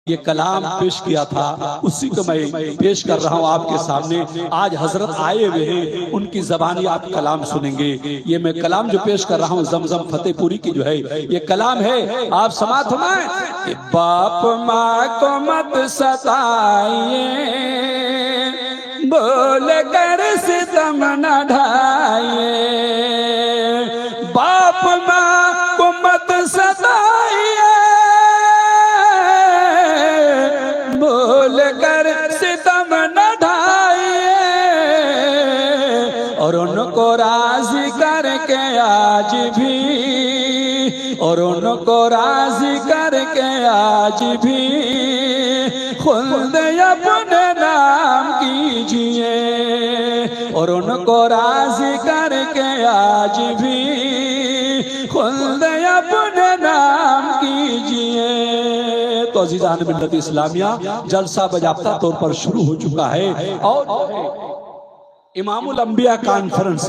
ये कलाम पेश किया था, उसी को मैं पेश कर रहा हूँ आपके सामने। आज हजरत आए हुए हैं, उनकी ज़बानी आप कलाम सुनेंगे। ये मैं कलाम जो पेश कर रहा हूँ जमजम फतेहपुरी की जो है ये कलाम है, आप समात फरमाएं। बाप माँ को मत सताइए, बोल कर सितम न ढाइए। बाप माँ को मत सताइए, बोल कर सितम न ढाइए। और उनको राजी करके आज भी, और उनको राजी करके आज भी खुद अपने नाम कीजिए। और उनको राजी करके आज भी खुद अपने नाम कीजिए। तो अज़ीज़ान मिल्लत इस्लामिया, जलसा बजाब्ता तौर पर शुरू हो चुका है। और इमामुल अंबिया कॉन्फ्रेंस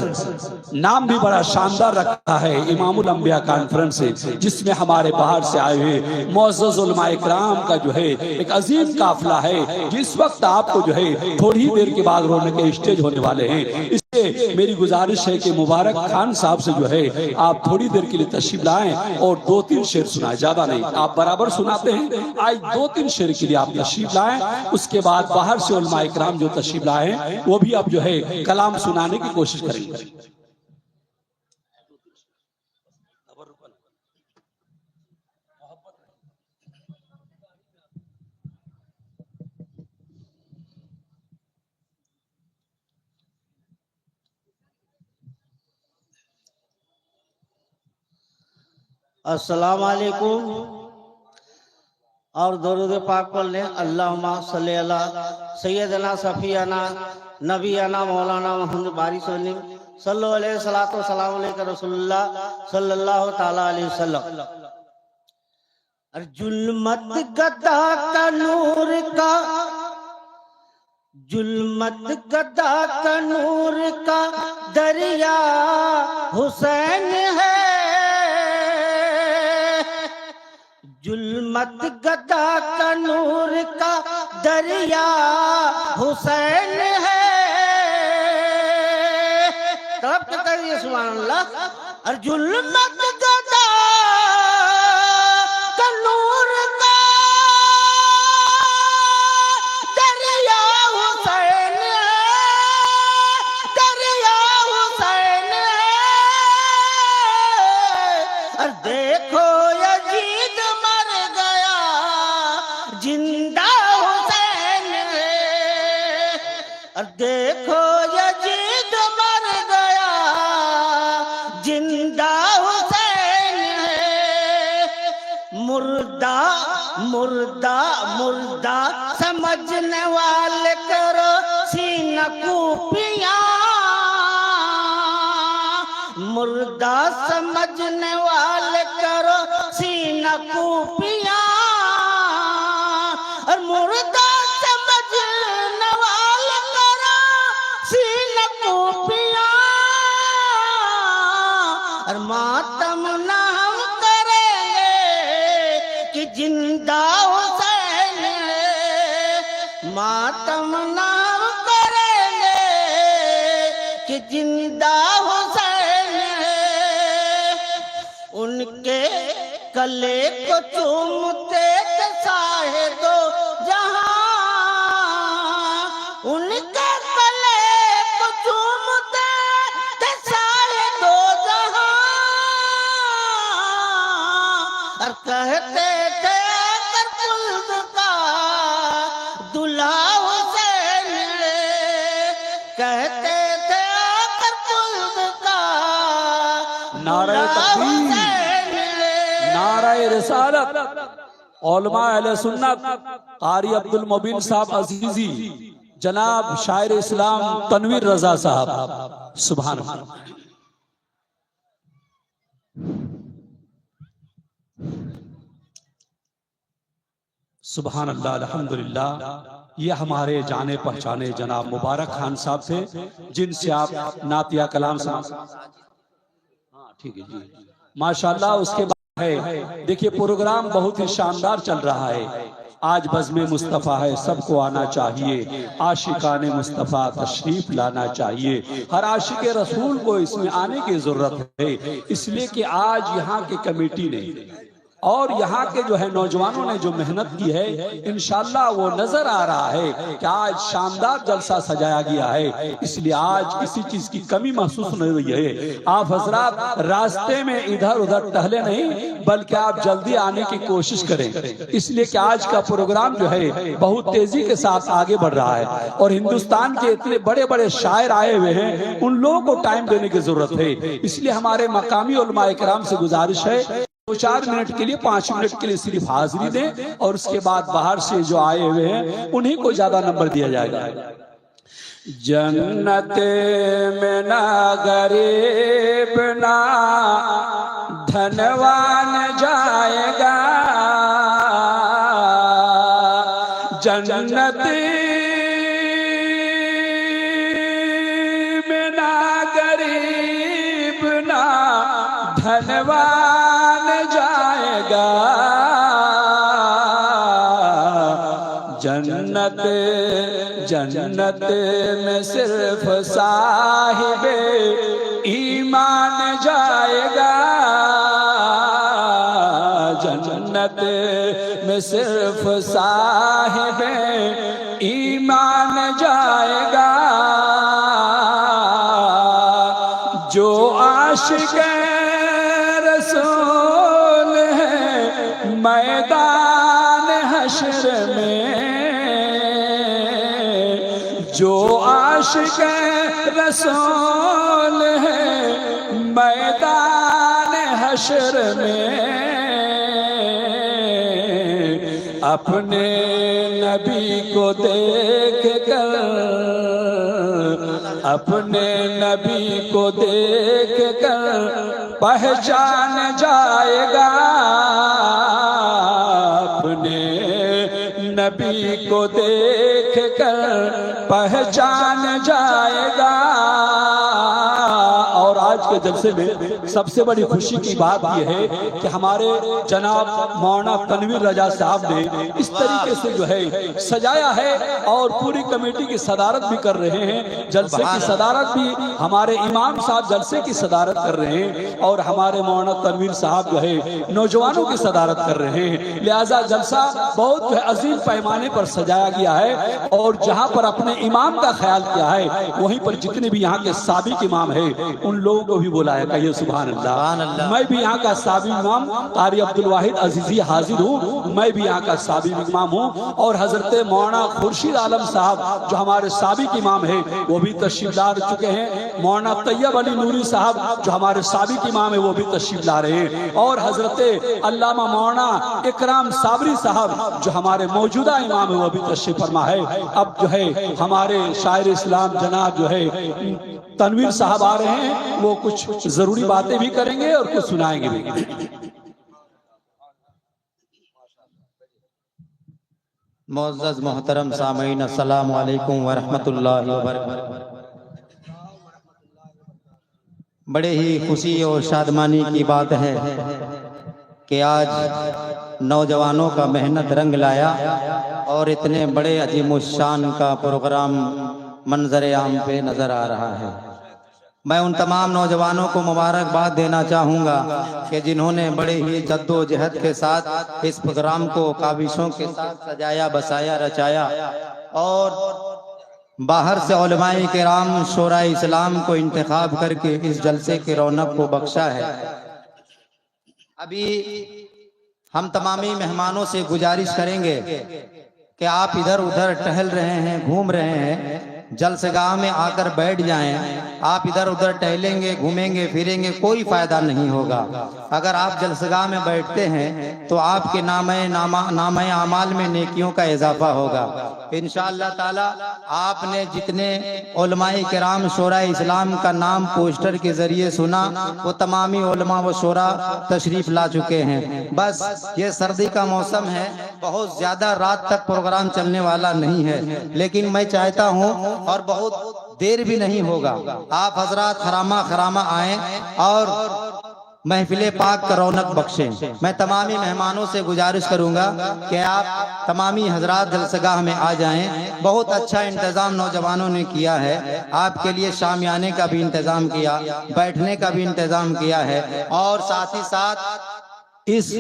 नाम भी बड़ा शानदार रखा है, इमामुल अंबिया कॉन्फ्रेंस, जिसमें हमारे बाहर से आए हुए मुअज़्ज़ज़ उलमाए किराम का जो है एक अजीम काफिला है। जिस वक्त आपको जो है थोड़ी ही देर के बाद रोने के स्टेज होने वाले हैं, इसलिए मेरी गुजारिश है कि मुबारक खान साहब से जो है आप थोड़ी देर के लिए तशरीफ लाएं और 2-3 शेर सुनाएं, ज्यादा नहीं, आप बराबर सुनाते हैं, आज 2-3 शेर के लिए आप तशरीफ लाएं। उसके बाद बाहर से उलमाए किराम जो तशरीफ लाए वो भी अब जो है कलाम सुनाने की कोशिश करेंगे। अस्सलाम वालेकुम। और दरूद पाक पढ़ लें। अल्लाहुम्मा सल्ली अला सैयदना सफियाना नबीना मौलाना मोहम्मद बारिश सल्लल्लाहु अलैहि सलातो सलाम अलैका रसूलुल्लाह सल्लल्लाहु ताला अलैहि वसल्लम। और जुल्मत गदा का नूर का, जुल्मत गदा का नूर का दरिया हुसैन है। जुल्मत गदा का नूर का दरिया हुसैन है। तब तो करिए सुभान अल्लाह। और जुल्मत गदा का नूर का दरिया हुसैन है, दरिया हुसैन है। और देखो यजीद मर गया, जिंदा हुसैन है। और देखो यजीद मर गया, जिंदा हुसैन है। मुर्दा मुर्दा मुर्दा समझने वाले करो सीना कूपियां। मुर्दा समझने वाले करो सीना कूपियां। और मुर्दा समझने वाले करो सीना कूपियां। और मातम ना हम करेंगे कि जिंदा हुसैन है। मातम ना हम करेंगे कि जिंदा हुसैन है। उनके कले को चूमते थे साहिदो जहां, उनके कले को चूमते थे साहिदो जहां। और कहते थे कर कुल्द का दुल्हा हुसैन है। कहते थे कर कुल्द का नारे तकबीर, नारे रिसालत, उलमा अहले सुन्नत कारी अब्दुल मुबीन साहब अजीजी, जनाब शायर इस्लाम तनवीर रजा साहब, सुभान अल्लाह। सुभान अल्लाह, अल्हम्दुलिल्लाह। ये हमारे जाने पहचाने जनाब मुबारक खान साहब थे, जिनसे आप नातिया कलाम साहब, हाँ ठीक है जी, माशाल्लाह। उसके बाद है देखिए प्रोग्राम बहुत ही शानदार चल रहा है। आज बज़्म मुस्तफ़ा है, सबको आना चाहिए। आशिकाने मुस्तफ़ा तशरीफ लाना चाहिए। हर आशिक रसूल को इसमें आने की जरूरत है, इसलिए कि आज यहाँ की कमेटी ने और यहाँ के जो है नौजवानों ने जो मेहनत की है, इंशाअल्लाह वो नजर आ रहा है कि आज शानदार जलसा सजाया गया है। इसलिए आज किसी चीज की कमी महसूस नहीं हुई है। आप हजरात रास्ते में इधर उधर टहले नहीं, बल्कि आप जल्दी आने की कोशिश करें, इसलिए कि आज का प्रोग्राम जो है बहुत तेजी के साथ आगे बढ़ रहा है और हिंदुस्तान के इतने बड़े बड़े शायर आए हुए हैं, उन लोगों को टाइम देने की जरूरत है। इसलिए हमारे मकामी उलमा इकराम से गुजारिश है 4 मिनट के लिए, 5 मिनट के लिए सिर्फ हाजिरी दें और उसके बाद बाहर से जो आए हुए हैं उन्हीं को ज्यादा नंबर दिया जाएगा। जन्नत में ना गरीब ना धनवान जाएगा, जन्नत में ना गरीब ना धनवान जाएगा, जन्नत जन्नत में सिर्फ साहिबे ईमान जाएगा, जन्नत में सिर्फ साहिबे ईमान जाएगा। जो आशिक रसूल है मैदान हश्र में, जो आशिक रसूल है मैदान हश्र में, अपने नबी को देख कर, अपने नबी को देख कर पहचान जाएगा, अपने नबी को देख कर पहचान जाएगा। और आज के जलसे में सबसे बड़ी खुशी की बात यह है कि हमारे जनाब मौलाना तनवीर रजा साहब ने इस तरीके से जो है सजाया है और पूरी कमेटी की सदारत भी कर रहे हैं। जलसे की सदारत भी हमारे इमाम साहब जलसे की सदारत कर रहे हैं और हमारे मौलाना तनवीर साहब जो है नौजवानों की सदारत कर रहे हैं। लिहाजा जलसा बहुत अजीम पैमाने पर सजाया गया है और जहाँ पर अपने इमाम का ख्याल किया है, वहीं पर जितने भी यहाँ के साबिक इमाम है उन लोगों को भी बुलाया। कहिए सुभान अल्लाह। मैं भी यहाँ का साबिक इमाम कारी अब्दुल वाहिद अजीजी हाजिर हूँ, मैं भी यहाँ का साबिक इमाम हूँ और हजरत मौलाना खुर्शीद आलम साहब जो हमारे साबिक इमाम है वो भी तशरीफ ला चुके हैं। मौलाना तैयब अली नूरी साहब जो हमारे साबिक इमाम है वो भी तशरीफ ला रहे हैं और हजरत अल्लामा मौलाना इकराम साबरी साहब जो हमारे मौजूदा इमाम है वो भी तशरीफ फरमा है। अब जो है हमारे शायर इस्लाम जनाब जो है तनवीर साहब आ रहे हैं, वो कुछ जरूरी बातें भी करेंगे और कुछ सुनाएंगे भी। मुअज़्ज़ज़ मोहतरम सामीन अस्सलामु अलैकुम व रहमतुल्लाहि व बरकातुहू। बड़े ही खुशी और शादमानी की बात है कि आज नौजवानों का मेहनत रंग लाया और इतने बड़े अजीमुश्शान का प्रोग्राम मंजर आम पे नजर आ रहा है। मैं उन तमाम नौजवानों को मुबारकबाद देना चाहूँगा कि जिन्होंने बड़े ही जद्दोजहद के साथ इस प्रोग्राम को काबिशों के साथ सजाया बसाया रचाया और बाहर से उलमाए किराम शोरा इस्लाम को इंतखाब करके इस जलसे की रौनक को बख्शा है। अभी हम तमामी मेहमानों से गुजारिश करेंगे कि आप इधर उधर टहल रहे हैं, घूम रहे हैं, जलसेगाह में आकर बैठ जाएं। आप इधर उधर टहलेंगे, घूमेंगे, फिरेंगे, कोई फायदा नहीं होगा। अगर आप जलसेगाह में बैठते हैं तो आपके नामे आमाल में नेकियों का इजाफा होगा इंशाअल्लाह ताला। आपने जितने उलमाए किराम शोरा इस्लाम का नाम पोस्टर के जरिए सुना वो तमामी उलमा व शोरा तशरीफ ला चुके हैं। बस ये सर्दी का मौसम है, बहुत ज्यादा रात तक प्रोग्राम चलने वाला नहीं है, लेकिन मैं चाहता हूँ और बहुत देर भी नहीं होगा, आप हजरात खरामा खरामा आए और महफिले पाक का रौनक बख्शे। मैं तमामी मेहमानों से गुजारिश करूंगा कि आप तमामी हजरात जलसगाह में आ जाएं। बहुत अच्छा इंतजाम नौजवानों ने किया है, आपके लिए शामियाने का भी इंतजाम किया, बैठने का भी इंतजाम किया है, और साथ ही साथ इस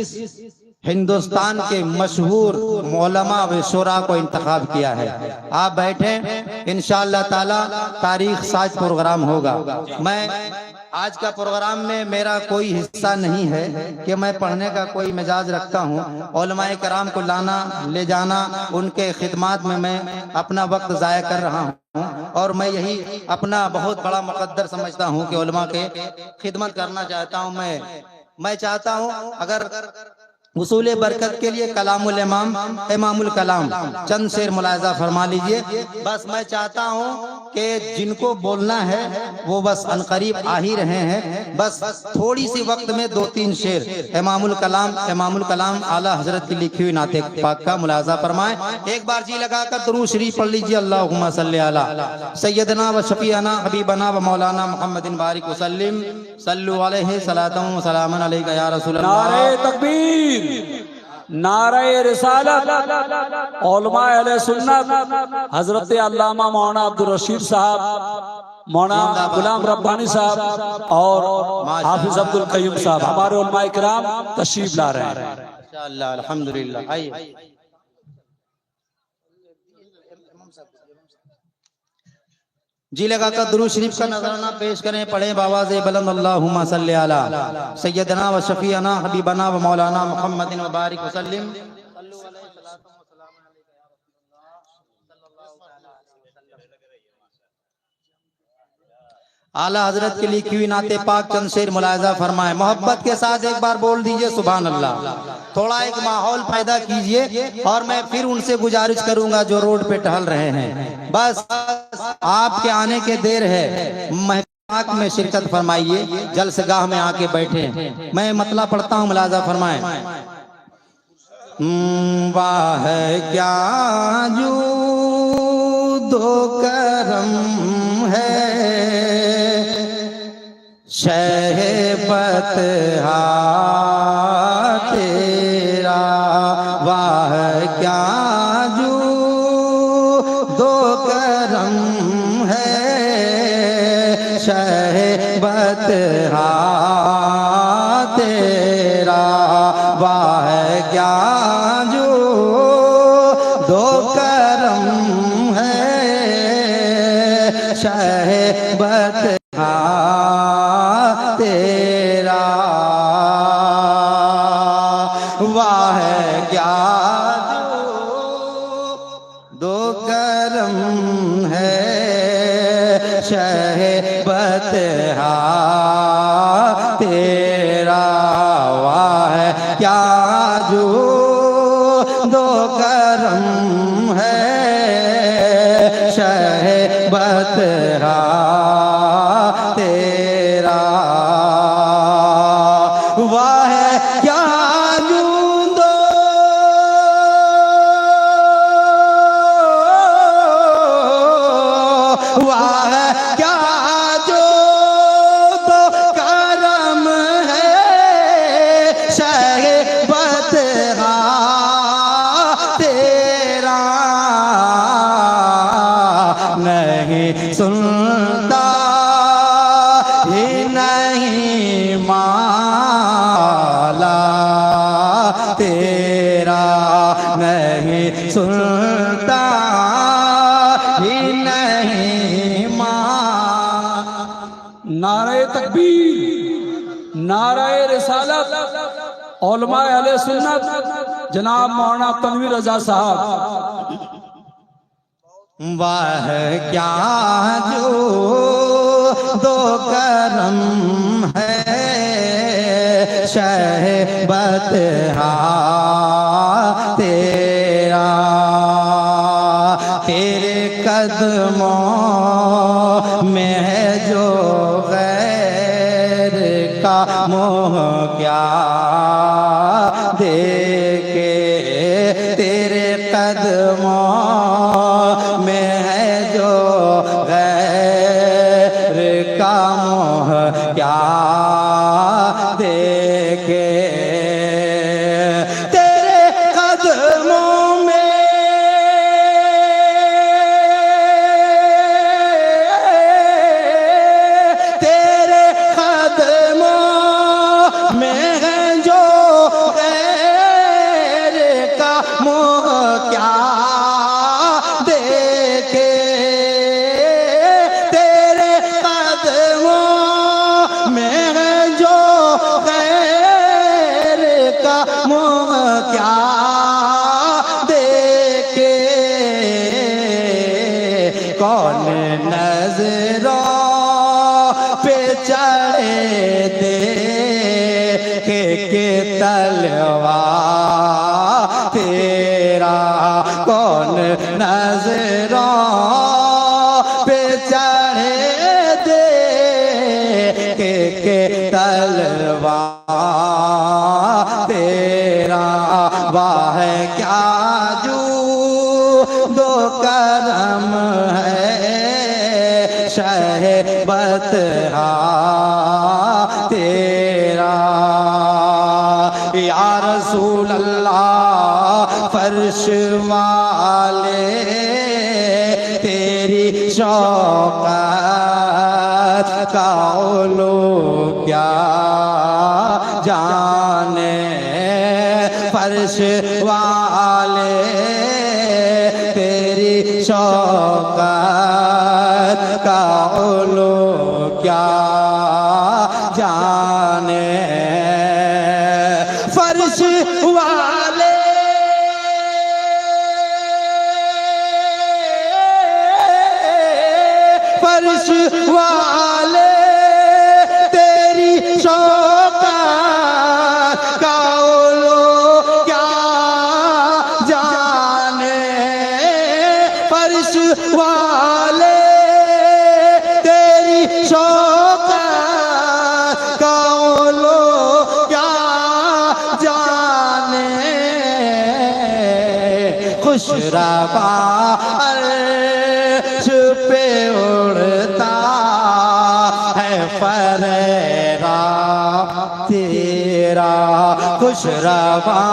हिंदुस्तान के मशहूर मौलमा व शुरा को इंतखाब किया है। आप बैठे, इंशाअल्लाह ताला तारीख साज प्रोग्राम होगा। मैं आज का प्रोग्राम में मेरा कोई हिस्सा नहीं है कि मैं पढ़ने का कोई मिजाज रखता हूँ। उलमाए कराम को लाना ले जाना, उनके खिदमात में मैं अपना वक्त ज़ाया कर रहा हूँ, और मैं यही अपना बहुत बड़ा मुकद्दर समझता हूँ कि उलमा के खिदमत करना चाहता हूँ। मैं चाहता हूँ अगर उसूल बरकत के लिए कलामुल इमाम इमामुल कलाम चंद शेर मुलाजा फरमा लीजिए। बस मैं चाहता हूँ कि जिनको बोलना है वो बस अनकरीब आ ही रहे हैं, बस थोड़ी सी वक्त में 2-3 शेर इमामुल कलाम आला हजरत की लिखी हुई नाते पाक का मुलाजा फरमाए। एक बार जी लगाकर दुरूद शरीफ पढ़ लीजिए। अल्लाहुम्मा सल्ली अला सय्यदना व शफीअना हबीबना व मौलाना मुहम्मदिन बारिक वसल्लिम सल्लु अलैहि सलातन व सलामन अलैका या रसूल अल्लाह। नारे तकबीर, नारे रिसालत, उलमाए अहले सुन्नत हजरत अल्लामा मौलाना अब्दुल रशीद साहब, मौलाना गुलाम रब्बानी साहब और हाफिज अब्दुल कयूम साहब हमारे उलमाए किराम तशरीफ ला रहे हैं। इंशाअल्लाह अल्हम्दुलिल्लाह। आइए जी लगाकर दुरूद शरीफ का नजराना पेश करें, पढ़ें बावाज़े बुलंद अल्लाहुम्मा सल्ली अला सय्यदना व शफीअना हबीबना व मौलाना मुहम्मदिन व बारिक वसल्लिम। आला हजरत की लिखी हुई नाते पाक चंद शेर मुलाजा फरमाए। मोहब्बत के साथ एक बार बोल दीजिए सुभान अल्लाह। थोड़ा एक माहौल पैदा कीजिए, और मैं फिर उनसे गुजारिश करूंगा जो रोड पे टहल रहे हैं, बस आपके आने के देर है, महफिल में शिरकत फरमाइए, जलसगाह में आके बैठे। मैं मतला पढ़ता हूँ, मुलाजा फरमाए। वाह क्या जूदो करम है शहबत तेरा, वाह क्या जूदो करम है शहबत तेरा, वाह क्या जूदो करम है शहबत तेरा, वाह क्या दो करम है शहबत तेरा, वाह क्या जो दो करम है शहबत तेरा, वाह क्या जूंदो वाह क्या जो दो करम है शहबत तेरा, नहीं सुनता ही नहीं माला तेरा, नहीं सुनता ही नहीं नारे तकबीर, नारे रिसालत, उलमाए अहले सुन्नत जनाब मौलाना तनवीर रजा साहब। वाह क्या जो दो करम है शहबत तेरा, तेरे कदमों में है जो गैर का मोह क्या देखे, तेरे कदमों में है जो गैर का मोह क्या दे कौन नजरों पे चढ़े दे के तलवार तेरा वाह क्या जू दो करम है शहबत तेरा या रसूल अल्लाह फर्श वाले तेरी शौकत का लो क्या जाने फर्श वाले तेरी शौकत का लो क्या जाने फर्श वाले फर्श वाले तेरी शौकत का लो क्या जाने फर्श वाले तेरी शौकत का लो क्या जाने खुश रवा अर्श पे उड़ता है फरेरा तेरा खुश रवा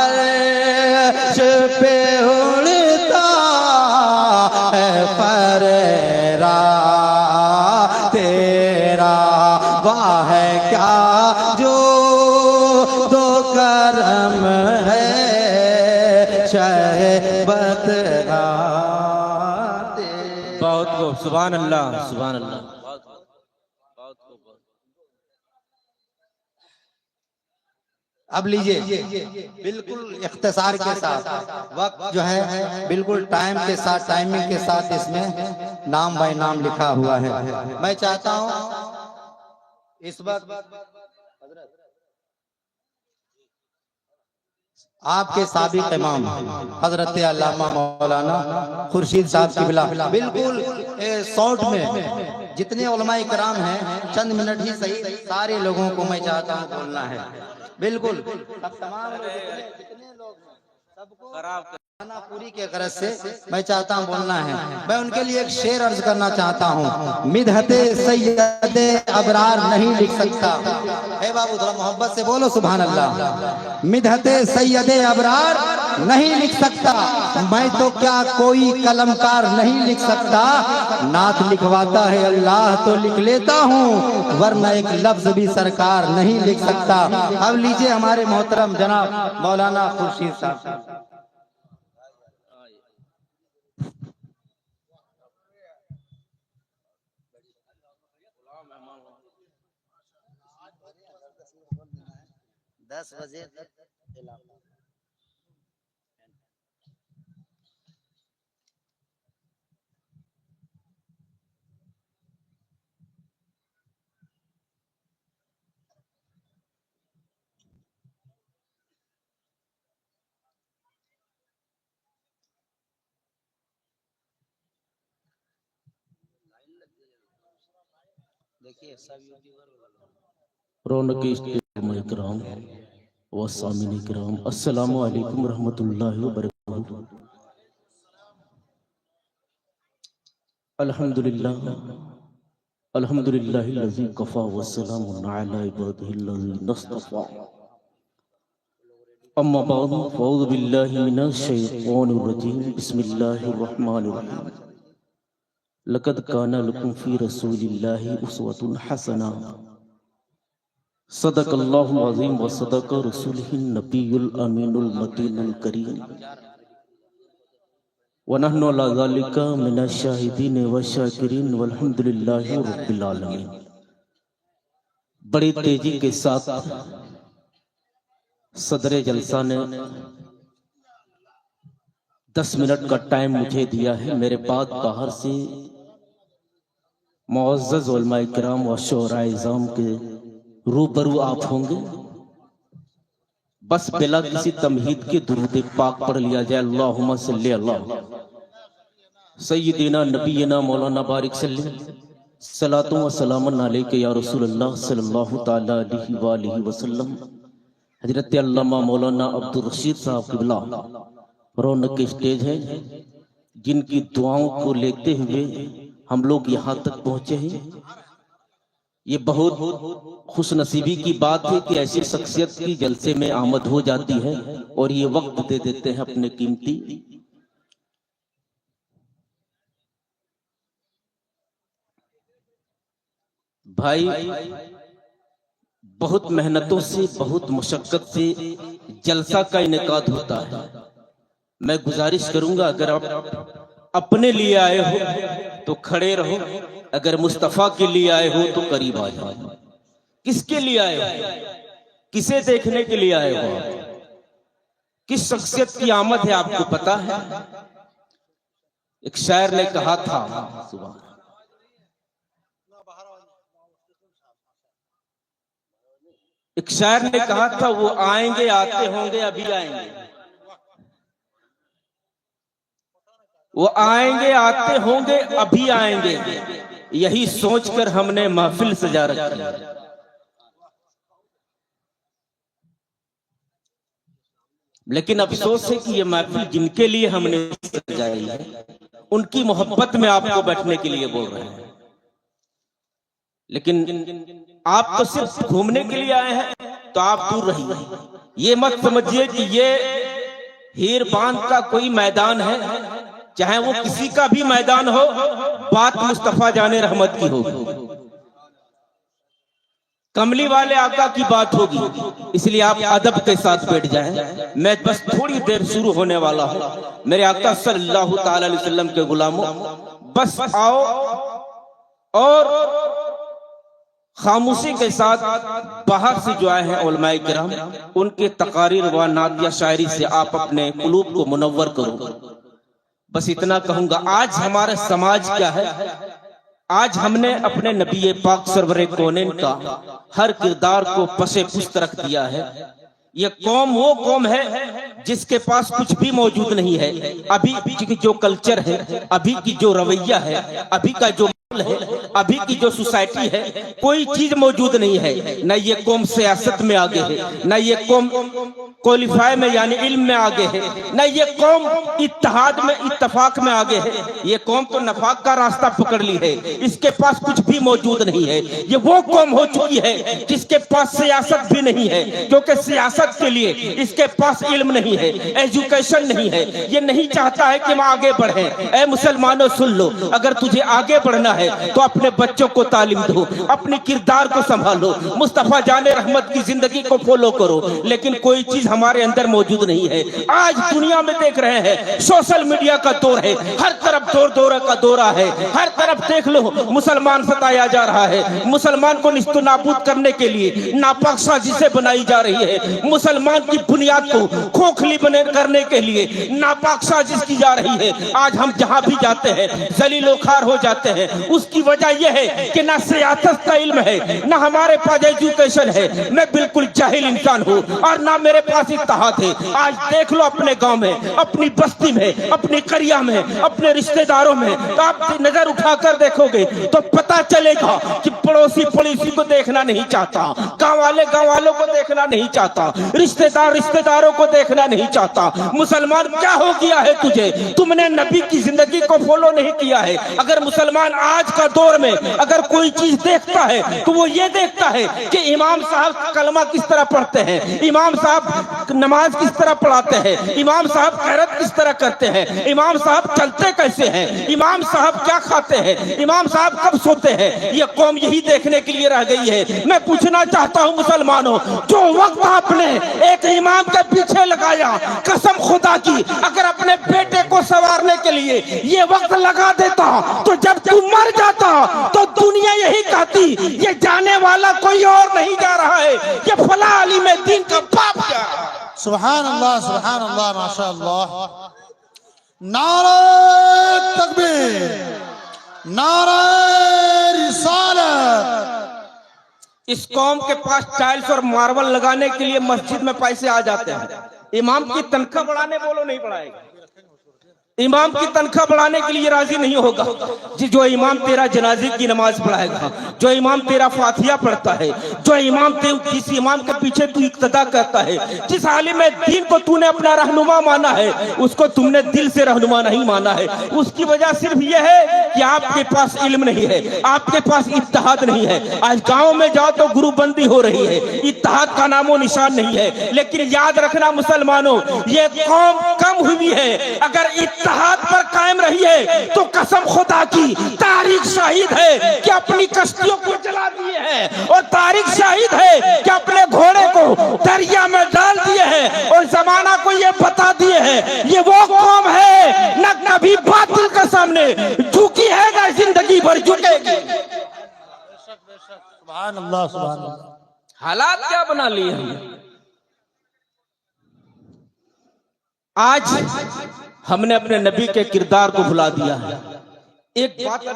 अर्श पे उड़ता है फरेरा तेरा वाह क्या जो दो करम है शहबत बहुत खूब सुभान अल्लाह सुभान अल्लाह। अब लीजिए बिल्कुल इख्तिसार के साथ वक्त जो है बिल्कुल टाइम के साथ टाइमिंग के साथ इसमें नाम बाय नाम लिखा हुआ है। मैं चाहता हूं इस वक्त आपके साबिक इमाम हजरत अल्लामा मौलाना खुर्शीद साहब की बिला बिल्कुल शॉर्ट में जितने उलमाए कराम हैं चंद मिनट ही सही सारे लोगों को मैं चाहता हूं बोलना है। बिल्कुल अब तमाम जितने लोग हैं सबको पूरी के गरज से मैं चाहता हूं बोलना है। मैं उनके लिए एक शेर अर्ज करना चाहता हूं। मिदहते सैयदे अबरार नहीं लिख सकता। हे बाबू थोड़ा मोहब्बत से बोलो सुभान अल्लाह। मिदहते सैयदे अबरार नहीं लिख सकता, मैं तो क्या कोई कलमकार नहीं लिख सकता। नात लिखवाता है अल्लाह तो लिख लेता हूँ, वरना एक लफ्ज भी सरकार नहीं लिख सकता। अब लीजिए हमारे मोहतरम जनाब मौलाना खुर्शीद साहब। दस बजे तक देखिए सब रौनक इकराम व सामिन इकराम अस्सलामु अलैकुम रहमतुल्लाहि व बरकातहू। अल्हम्दुलिल्लाह अल्हम्दुलिल्लाहिल्लज़ी कफ़ा व सलामुन अला इबादिहिल्लज़ीना इस्तफ़ा। अम्मा बाद फ़अऊज़ु बिल्लाहि मिनश शैतानिर रजीम बिस्मिल्लाहिर रहमानिर रहीम। लक़द काना लकुम फ़ी रसूलिल्लाहि उस्वतुन हसना। सदक़ल्लाहुल अज़ीम व सदक़ रसूलुहुन नबियुल अमीनुल मतीनुल करीम व नहनु अला ज़ालिका मिनश शाहिदीन व शाकिरीन वल्हम्दुलिल्लाहि रब्बिल आलमीन। बड़ी तेजी के साथ सदर जलसा ने 10 मिनट का टाइम मुझे दिया है। मेरे बाद बाहर से मुअज़्ज़ज़ उलमाए किराम व शुअराए इज़ाम के रूबरू आप होंगे। बस बिला किसी तमहीद के दुरूद पाक पढ़ लिया जाए। अल्लाहुम्मा सल्ली अला सय्यिदिना नबीना मौलाना बारिक सलातु व सलामन अलैका या रसूलल्लाह सल्लल्लाहु तआला अलैहि व आलिहि वसल्लम। हजरत अल्लामा मौलाना अब्दुल रशीद साहब किबला रौनक के स्टेज है, जिनकी दुआओं को लेते हुए हम लोग यहाँ तक पहुँचे हैं। ये बहुत खुश नसीबी की बात है कि ऐसी शख्सियत की जलसे में आमद हो जाती है और ये वक्त दे देते हैं अपने कीमती। भाई बहुत मेहनतों से, बहुत मुशक्कत से जलसा का इनेकाद होता है। मैं गुजारिश करूंगा, अगर आप अपने लिए आए हो तो खड़े रहो, अगर मुस्तफा के लिए आए हो तो करीब आ जाओ। किसके लिए आए हो? किसे देखने के लिए आए हो? किस शख्सियत की आमद है आपको पता है? एक शायर ने कहा था, एक शायर ने कहा था, वो आएंगे आते होंगे अभी आएंगे, वो आएंगे आते होंगे अभी आएंगे, यही सोचकर हमने महफिल सजा रखी। लेकिन अफसोस है कि ये महफिल जिनके लिए हमने सजाई है, उनकी मोहब्बत में आपको बैठने के लिए बोल रहे हैं। लेकिन आप तो सिर्फ घूमने के लिए आए हैं, तो आप दूर रहिए। ये मत समझिए कि ये हीर बांध का कोई मैदान है, चाहे वो किसी का भी मैदान हो, बात मुस्तफा जाने रहमत की होगी, कमली वाले आका की बात होगी। इसलिए आप अदब के साथ बैठ जाएं। मैं बस थोड़ी देर शुरू होने वाला हूं। मेरे आका सल्लल्लाहु ताला अलैहि वसल्लम के गुलामों, बस आओ और खामोशी के साथ बाहर से जो आए हैं उलमाए किराम, उनके तकारीर व नात या शायरी से आप अपने कुलूब को मुनव्वर करो। बस इतना कहूंगा। आज हमारा समाज क्या है? आज हमने अपने नबी पाक सरवरे कौनैन का हर किरदार को पसे पुस्त रख दिया है। ये कौम वो कौम है जिसके पास कुछ भी मौजूद नहीं है। अभी की जो कल्चर है, अभी की जो रवैया है, अभी का जो है, अभी की जो सोसाइटी है, कोई चीज मौजूद नहीं है। न ये कौम सियासत में आगे है, न ये कौम क्वालिफाई में यानी इल्म में आगे है, न ये कौम इत्तेहाद में इत्तफाक में आगे है। ये कौम तो नफाक का रास्ता पकड़ ली है, इसके पास कुछ भी मौजूद नहीं है। ये वो कौम हो चुकी है जिसके पास सियासत भी नहीं है, क्योंकि सियासत के लिए इसके पास इल्म नहीं है, एजुकेशन नहीं है। ये नहीं चाहता है कि हम आगे बढ़े। ऐ मुसलमानों सुन लो, अगर तुझे आगे बढ़ना है तो अपने बच्चों को तालीम दो, अपने किरदार को संभालो, मुस्तफा जाने रहमत की जिंदगी को फॉलो करो। लेकिन कोई चीज हमारे अंदर मौजूद नहीं है। आज दुनिया में देख रहे हैं, सोशल मीडिया का दौर है, हर तरफ दौर का दौरा है। हर तरफ देख लो, मुसलमान सताया जा रहा है। मुसलमान को निस्तो नाबूद करने के लिए नापाक साजिशें बनाई जा रही है। मुसलमान की बुनियाद को खोखली करने के लिए नापाक साजिश की जा रही है। आज हम जहां भी जाते हैं जलीलो खार हो जाते हैं। उसकी वजह यह है कि ना सियासत का इल्म है, ना हमारे पास एजुकेशन है। मैं बिल्कुल जाहिल इंसान हूँ और ना मेरे पास इत्तेहाद है। आज देख लो अपने गांव में, अपनी बस्ती में, अपनी करिया में, अपने रिश्तेदारों में, तो आप नजर उठाकर देखोगे तो पता चलेगा कि पड़ोसी पड़ोसी को देखना नहीं चाहता, गांव वालों को देखना नहीं चाहता, रिश्तेदार रिश्तेदारों को देखना नहीं चाहता। मुसलमान क्या हो गया है तुझे? तुमने नबी की जिंदगी को फॉलो नहीं किया है। अगर मुसलमान आज का दौर में अगर कोई चीज देखता है तो वो ये देखता है कि इमाम साहब कलमा किस तरह पढ़ते हैं, इमाम साहब नमाज किस तरह पढ़ाते हैं, इमाम साहब खैरत किस तरह करते हैं, इमाम साहब चलते कैसे हैं, इमाम साहब क्या खाते हैं, इमाम साहब कब सोते हैं। ये कौम यही देखने के लिए रह गई है। मैं पूछना चाहता हूँ मुसलमानों, जो वक्त आपने एक इमाम के पीछे लगाया, कसम खुदा की अगर अपने बेटे को संवारने के लिए ये वक्त लगा देता तो जब तू मर जाता तो दुनिया यही कहती ये जाने वाला कोई और नहीं जा रहा है, ये फला अली में दीन का बाप जा। सुभान अल्लाह माशाअल्लाह। नारे तकबीर, नारे रिसालत, इस कौम के पास टाइल्स और मार्बल लगाने के लिए मस्जिद में पैसे आ जाते हैं। इमाम की तनख्वाह बढ़ाने बोलो, नहीं बढ़ाएगा। इमाम की तनख्वाह बढ़ाने के लिए राजी नहीं होगा। जो इमाम तेरा जनाजे की नमाज पढ़ाएगा, जो इमाम तेरा फातिहा पढ़ता है, जो इमाम जिस इमाम के पीछे तू इक्तदा करता है, जिस आलिम दीन को तूने अपना रहनुमा माना है, उसको तुमने दिल से रहनुमा नहीं माना है। उसकी वजह सिर्फ यह है कि आपके पास इल्म नहीं है, आपके पास इत्तेहाद नहीं है। आज गाँव में जाओ तो गुरुबंदी हो रही है, इत्तेहाद का नामो निशान नहीं है। लेकिन याद रखना मुसलमानों, ये कौम कम हुई है। अगर इत्तेहाद पर कायम रही है तो कसम खुदा की तारीख शाहिद है कि अपनी कश्तियों को जला दिए हैं, और तारीख शाहिद है कि अपने घोड़े को दरिया में डाल दिए हैं, और जमाना को ये बता दिए हैं ये वो कौम है न कभी बातिल के सामने झुकी है ना जिंदगी भर झुकेगी। सुभान अल्लाह, सुभान अल्लाह। हालात क्या बना लिए हमने। आज हमने अपने नबी के किरदार को भुला दिया है। एक बात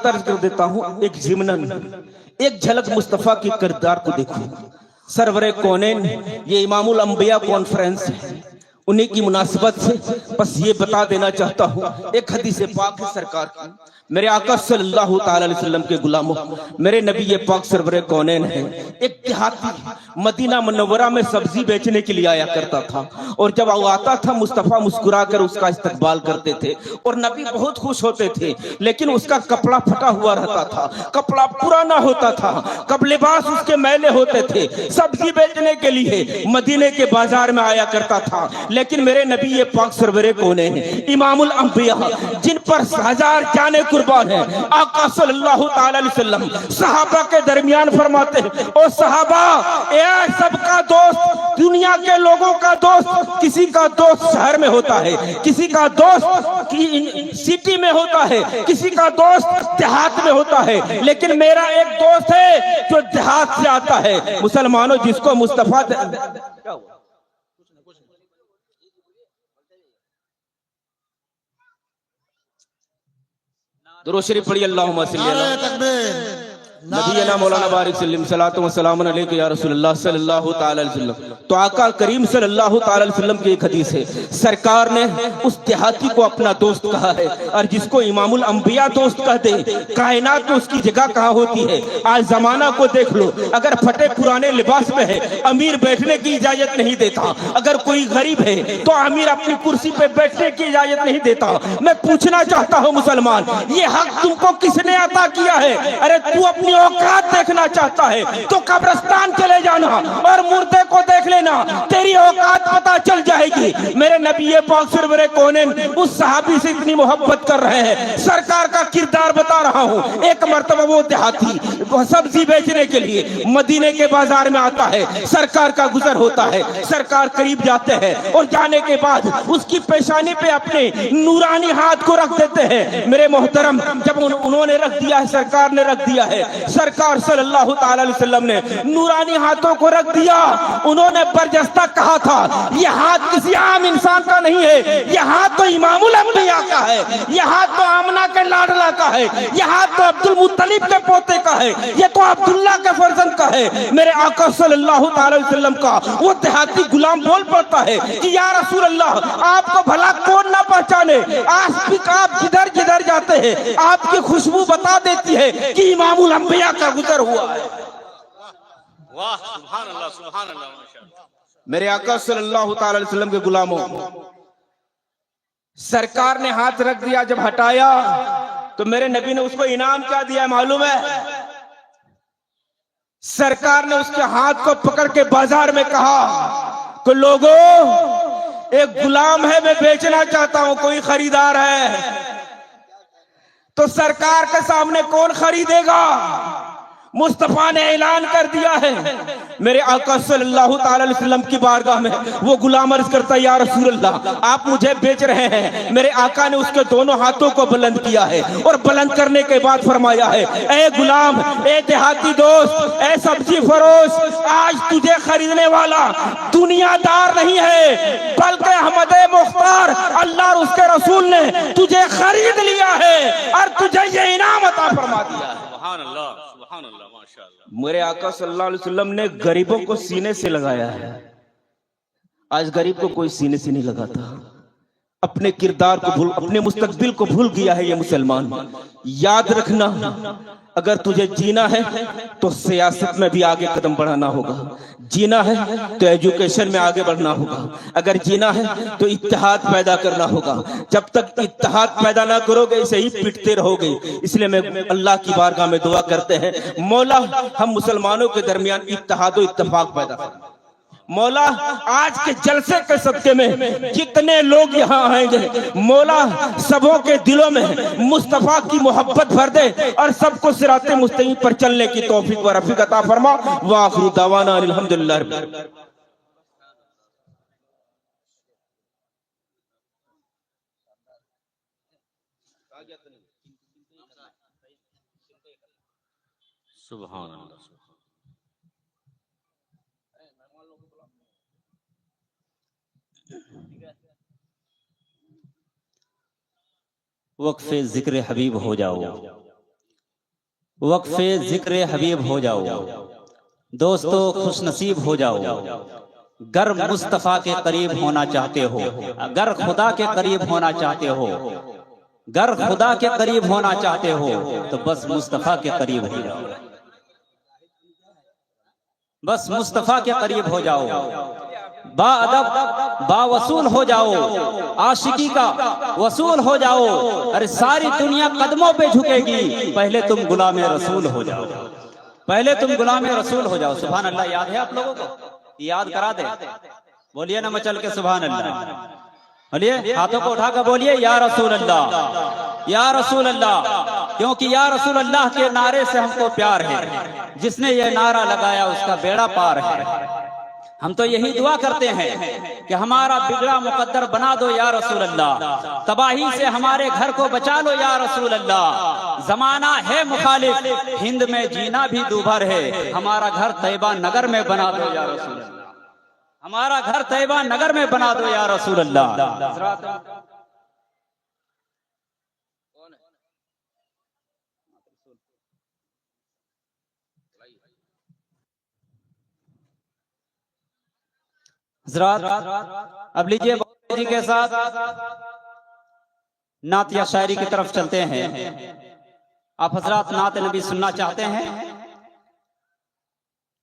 अर्ज कर देता हूं, एक जिमनन, एक झलक मुस्तफा के किरदार को देखो। सरवरे कौनैन, ये इमामुल अंबिया कॉन्फ्रेंस है, उन्हीं की मुनासिबत से बस ये बता देना चाहता हूँ। एक हदीस पाक है सरकार की, मेरे आका सल्लल्लाहु ताला अलैहि वसल्लम के गुलामों, मेरे नबी ये पाक सरवरे कौनैन है। एक देहाती मदीना मुनव्वरा में सब्जी बेचने के लिए आया करता था, और जब वो आता था मुस्तफा मुस्कुरा कर उसका इस्तकबाल करते थे, और नबी बहुत खुश होते थे। लेकिन उसका कपड़ा फटा हुआ रहता था, कपड़ा पुराना होता था, कब लिबास उसके मैले होते थे। सब्जी बेचने के लिए मदीने के बाजार में आया करता था। लेकिन मेरे नबी ये पाक सरवरे कौनैन है, इमामुल अंबिया, जिन पर हजार जाने कुर्बान है, आका सल्लल्लाहु ताला अलैहि वसल्लम सहाबा के दरमियान फरमाते हैं, ओ सहाबा, ए सबका दोस्त, दुनिया के लोगों का दोस्त, किसी का दोस्त शहर में होता है, किसी का दोस्त सिटी में होता है, किसी का दोस्त देहात में होता है, लेकिन मेरा एक दोस्त है जो देहात से आता है। मुसलमानों, जिसको मुस्तफा क्या हुआ? दुरूद शरीफ पढ़िए, अल्लाहुम्मा सल्ली अला तकबीर, नबीना मौलाना बारिक सल्लम सलातो व सलाम अलैका या रसूलल्लाह सल्लल्लाहु ताला अलैहि वसल्लम। तो आका करीम सल्लल्लाहु ताला अलैहि वसल्लम की एक हदीस है, सरकार ने उस देहाती को अपना दोस्त कहा है, और जिसको इमामुल अंबिया दोस्त कहते हैं, कायनात में उसकी जगह कहाँ होती है। आज जमाना को देख लो, अगर फटे पुराने लिबास में है, अमीर बैठने की इजाजत नहीं देता। अगर कोई गरीब है तो अमीर अपनी कुर्सी पे बैठने की इजाजत नहीं देता। मैं पूछना चाहता हूँ मुसलमान, ये हक तुमको किसने अता किया है? अरे तू अपनी औकात देखना चाहता है तो कब्रिस्तान चले जाना और मुर्दे को देख लेना, तेरी औकात पता चल जाएगी। मेरे नबी पाक सरवरे कौनैन उस सहाबी से इतनी मोहब्बत कर रहे हैं, सरकार का किरदार बता रहा हूँ। एक मर्तबा वो देहाती सब्जी बेचने के लिए मदीने के बाजार में आता है, सरकार का गुजर होता है, सरकार करीब जाते हैं, और जाने के बाद उसकी पेशानी पे अपने नूरानी हाथ को रख देते हैं। मेरे मोहतरम, जब उन्होंने रख दिया है, सरकार ने रख दिया है, सरकार सल्लल्लाहु ताला अलैहि वसल्लम ने नूरानी हाथों को रख दिया। उन्होंने बरजस्ता कहा था, यह हाथ किसी आम इंसान का नहीं है, यह हाथ तो इमामुल अंबिया का है, यह हाथ तो आमना के लाडला का है, यह हाथ तो अब्दुल मुत्तलिब के पोते का है, यह तो अब्दुल्ला के फर्जंद का है। मेरे आका सल्लल्लाहु ताला अलैहि वसल्लम का वो देहाती गुलाम बोल पड़ता है कि या रसूल अल्लाह, आपको भला कौन ना पहचाने, आप जिधर जिधर जाते हैं आपकी खुशबू बता देती है कि इमामुल अंबिया का गुजर हुआ है। वाह, सुभान अल्लाह, सुभान अल्लाह। मेरे आका सल्लल्लाहु ताला अलैहि वसल्लम के गुलामों, सरकार ने हाथ रख दिया, जब हटाया तो मेरे नबी ने उसको इनाम क्या दिया मालूम है? सरकार ने उसके हाथ को पकड़ के बाजार में कहा कि लोगों, एक गुलाम है, मैं बेचना चाहता हूं, कोई खरीदार है? तो सरकार के सामने कौन खरीदेगा? मुस्तफा ने ऐलान कर दिया है। मेरे आका सल्लल्लाहु ताला अलैहि वसल्लम की बारगाह में वो गुलाम अर्ज करता है, या रसूल अल्लाह, आप मुझे बेच रहे हैं। मेरे आका ने उसके दोनों हाथों को बुलंद किया है और बुलंद करने के बाद फरमाया है, ए गुलाम, ए देहाती दोस्त, ए सब्जी फरोश, आज तुझे खरीदने वाला दुनियादार नहीं है, बल्कि अहमद मुख्तार अल्लाह और उसके रसूल ने तुझे खरीद लिया है और तुझे ये इनाम अता फरमा दिया है। सुभान अल्लाह, सुभान अल्लाह, माशाअल्लाह। मेरे आका सल्लल्लाहु अलैहि वसल्लम ने गरीबों को सीने से लगाया है। आज गरीब को कोई सीने से नहीं लगाता। अपने किरदार को भूल, अपने मुस्तकबिल को भूल गया है ये मुसलमान। याद रखना, अगर तुझे जीना है तो सियासत में भी आगे कदम बढ़ाना होगा, जीना है तो एजुकेशन में आगे बढ़ना होगा, अगर जीना है तो इत्तेहाद पैदा करना होगा। जब तक इत्तेहाद पैदा ना करोगे ऐसे ही पिटते रहोगे। इसलिए मैं अल्लाह की बारगाह में दुआ करते हैं, मौला हम मुसलमानों के दरमियान इत्तेहाद और इत्तेफाक पैदा कर। मौला आज के जलसे के सदके में जितने लोग यहाँ आएंगे, मौला सबों के दिलों में मुस्तफा की मोहब्बत भर दे और सबको सिराते मुस्तकीम पर चलने की तौफीक व रफीक अता फरमा। व आखिरु दावाना अल्हम्दुलिल्लाह। सुभान अल्लाह। वक्फे जिक्र हबीब हो जाओ, वक्फे जिक्र हबीब हो जाओ, दोस्तों खुश नसीब हो जाओ। गर मुस्तफा के करीब होना चाहते हो, अगर खुदा के करीब होना चाहते हो, गर खुदा के करीब होना चाहते हो तो बस मुस्तफा के करीब हो जाओ, बस मुस्तफा के करीब हो जाओ। बाअदब बावसूल हो जाओ, आशिकी का वसूल हो जाओ। अरे सारी दुनिया कदमों पे झुकेगी, पहले तुम गुलाम रसूल हो जाओ, पहले तुम गुलाम रसूल हो जाओ। सुभान अल्लाह। याद है आप लोगों को? याद करा दे, बोलिए ना मचल के सुभान अल्लाह। बोलिए, हाथों को उठाकर बोलिए, या रसूल अल्लाह, या रसूल अल्लाह। क्योंकि या रसूल अल्लाह के नारे से हमको प्यार है। जिसने ये नारा लगाया उसका बेड़ा पार है। हम तो यही दुआ करते हैं कि हमारा बिगड़ा मुकद्दर बना दो या रसूल अल्लाह, तबाही से हमारे घर को बचा लो या रसूल अल्लाह। जमाना है मुखालिफ, हिंद में जीना भी दूभर है, हमारा घर तैयबा नगर में बना दो या रसूल अल्लाह, हमारा घर तैयबा नगर में बना दो या रसूल अल्लाह। हज़रात अब लीजिए जी के साथ नात या शायरी की तरफ चलते हैं। आप हजरात नात नबी सुनना चाहते हैं?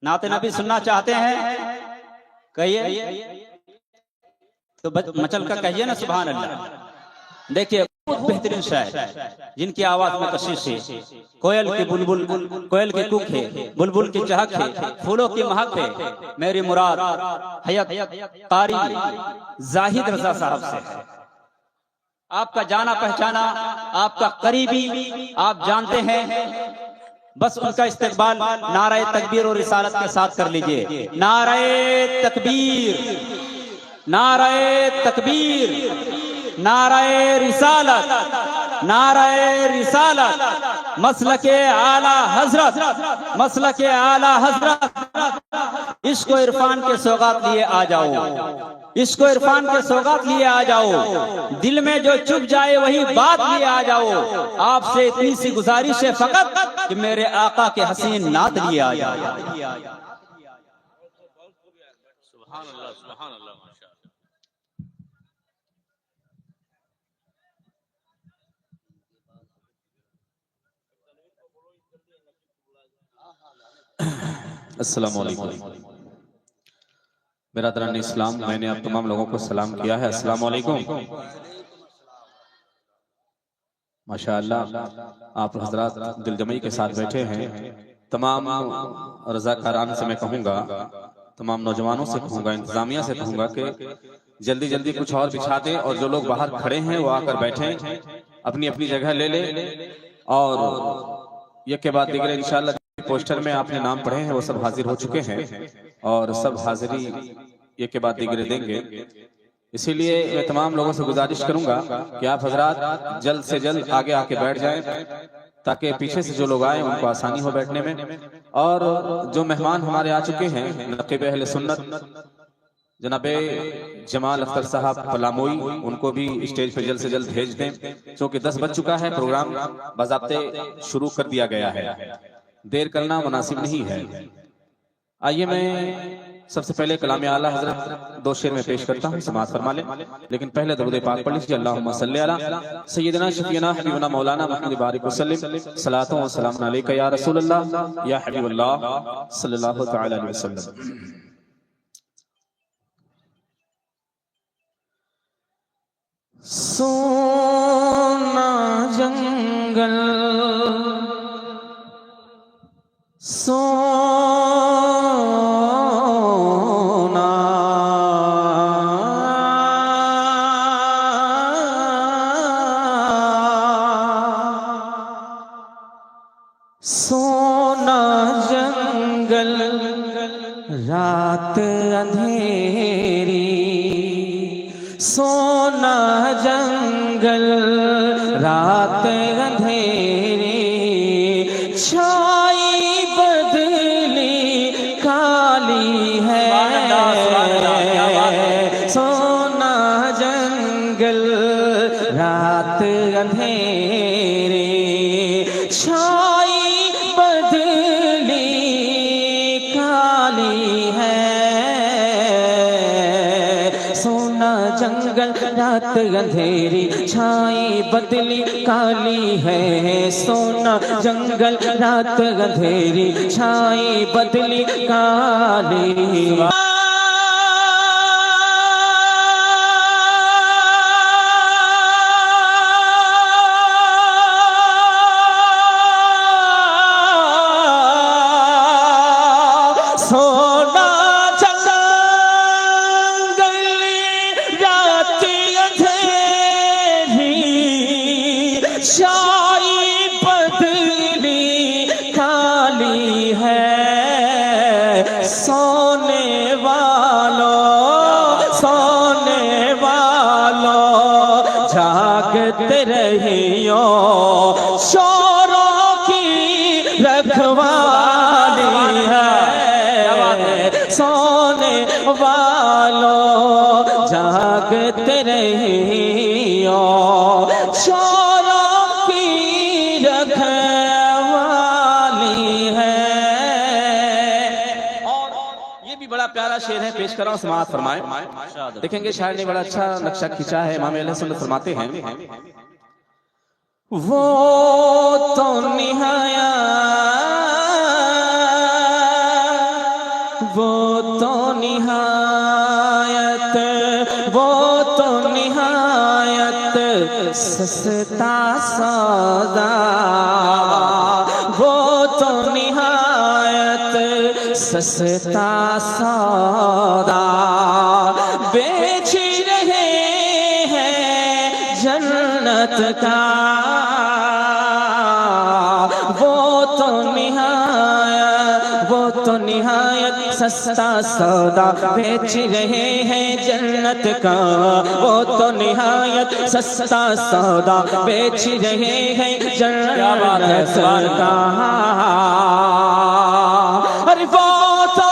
नात नबी सुनना चाहते हैं? कहिए तो मचल का कहिए ना सुभान अल्लाह। देखिए बहुत बेहतरीन शायर जिनकी आवाज में कशिश है, कोयल की बुलबुल, कोयल की कुक है, बुलबुल की चहक है, फूलों की महक है। मेरी मुराद हयात कारी जाहिद रजा साहब से है। आपका जाना पहचाना, आपका करीबी, आप जानते हैं। बस उनका इस्तेकबाल नारे तकबीर और रिसालत के साथ कर लीजिए। नारे तकबीर, नारे तकबीर, नारे रिसालत, नारे रिसालत, मसलके आला हजरत, मसलके आला हजरत। इसको इरफान के सौगात लिए आ जाओ, इसको इरफान के सौगात लिए आ जाओ। दिल में जो चुप जाए वही बात लिए आ जाओ। आपसे इतनी सी गुजारिश है फकत कि मेरे आका के हसीन नात लिए आ जाओ। सुभान अल्लाह, सुभान अल्लाह, माशाअल्लाह। अस्सलाम वालेकुम। बिरादरान इस्लाम, मैंने आप तमाम लोगों को सलाम किया है। अस्सलाम वालेकुम। माशाअल्लाह आप हजरात दिलजमई के साथ बैठे हैं। तमाम रज़ाकारान से मैं कहूँगा, तमाम नौजवानों से कहूँगा, इंतजामिया से कहूँगा कि जल्दी जल्दी कुछ और बिछा दें और जो लोग बाहर खड़े हैं वो आकर बैठें, अपनी अपनी जगह ले लें और ये के बाद दिगरे इंशाअल्लाह पोस्टर में आपने नाम पढ़े हैं वो सब हाजिर हो चुके हैं और सब हाजिरी ये के बाद दिगरे देंगे। इसीलिए मैं तमाम लोगों से गुजारिश करूंगा कि आप हजरात जल्द से जल्द आगे आके बैठ जाएं ताकि पीछे से जो लोग आए उनको आसानी हो बैठने में। और जो मेहमान हमारे आ चुके हैं नक़ीब अहले सुन्नत जनाबे जमाल अख्तर साहब पलामोई, उनको भी स्टेज पे जल्द से जल्द भेज दें क्योंकि 10 बज चुका है, प्रोग्राम बाज़ाब्ते शुरू कर दिया गया है, देर करना मुनासिब नहीं है। आइए मैं सबसे पहले कलाम आला हजरत 2 शेर में पेश करता हूँ, समाअत फरमा लें। लेकिन पहले दरूद पाक पढ़ लीजिए। अल्लाहुम्मा सल्ली अला सय्यिदना शफीना हबीबना मौलाना मुहम्मद बारिक वसल्लम सलातो व सलाम अलैका या रसूलल्लाह या हबीबल्लाह सल्लल्लाहु तआला अलैहि वसल्लम। सोना जंगल सोना सोना जंगल रात अंधेरी, सोना जंगल रात अंधेरी, छाई बदली काली है। सोना जंगल रात अंधेरी, छाई बदली काली है। सोना जंगल रात अंधेरी, छाई बदली काली है। सोना जंगल रात अंधेरी, छाई बदली काली है। छाई बदली काली है। सोने वालों जागते रहियो, चोरों की रखवाली है। सोने वालों जागते रहियो, चोरों की रखवाली है। और ये भी बड़ा प्यारा शेर है, पेश कर रहा हूं, समाअत फरमाएं। देखेंगे शायर ने बड़ा अच्छा नक्शा खींचा है। इमाम अहले सुन्नत फरमाते हैं, वो तो निहायत सस्ता सौदा, वो तो निहायत सस्ता सौदा, बेच रहे हैं जन्नत का। वो तो निहायत सस्ता सौदा बेच रहे हैं जन्नत का। वो तो निहायत सस्ता सौदा बेच रहे हैं जन्नत का। अरे वो तो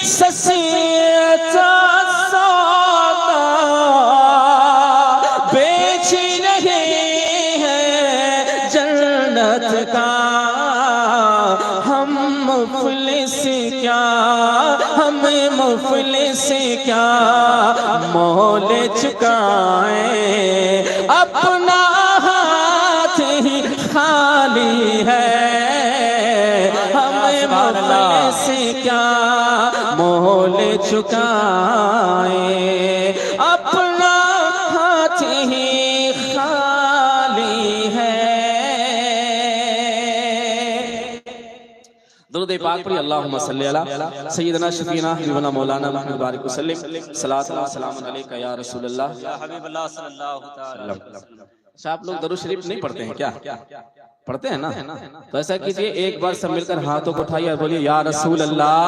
सस्ता सौदा बेच रहे हैं जन्नत का। हम मुफलिस क्या मोल चुकाए, अपना हाथ ही खाली है। हमें मुफलिस क्या मोल चुकाए, अपना हाथ ही खाली है। दुरूद पाक पढ़िए अल्लाहुम्मा सल्ली अला सय्यिदना शफीना हबीबना मौलाना मुहम्मद बारिक वसल्लम सलात व सलाम अलैका या रसूलल्लाह या हबीबल्लाह सल्लल्लाहु तआला। अच्छा, आप लोग दरूद शरीफ नहीं पढ़ते हैं क्या? पढ़ते हैं ना? तो ऐसा कीजिए, एक बार सब मिलकर हाथों को उठाइए और बोलिए या रसूल अल्लाह।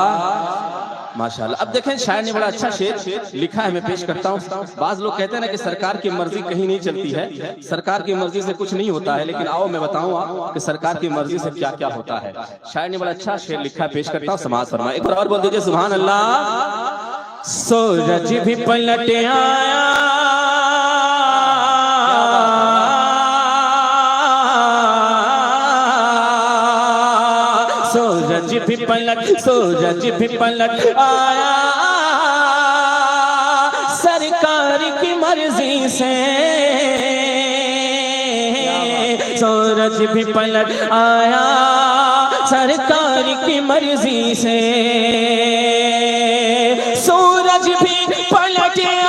माशाल्लाह। अब देखें, शायर ने बड़ा अच्छा शेर लिखा है, मैं पेश करता हूँ। बाज लोग कहते हैं ना कि सरकार की मर्जी कहीं नहीं चलती है, सरकार की मर्जी से कुछ नहीं होता है, लेकिन आओ मैं बताऊँ आप कि सरकार की मर्जी से क्या क्या होता है। शायर ने बड़ा अच्छा शेर लिखा है, पेश करता हूँ, समाज फरमाए। एक बार और बोल दीजिए सुभान अल्लाह। सूरज भी पलट आया, सूरज भी पलट आया सरकार की मर्जी से, सूरज भी पलट आया सरकार की मर्जी से, सूरज भी पलट आया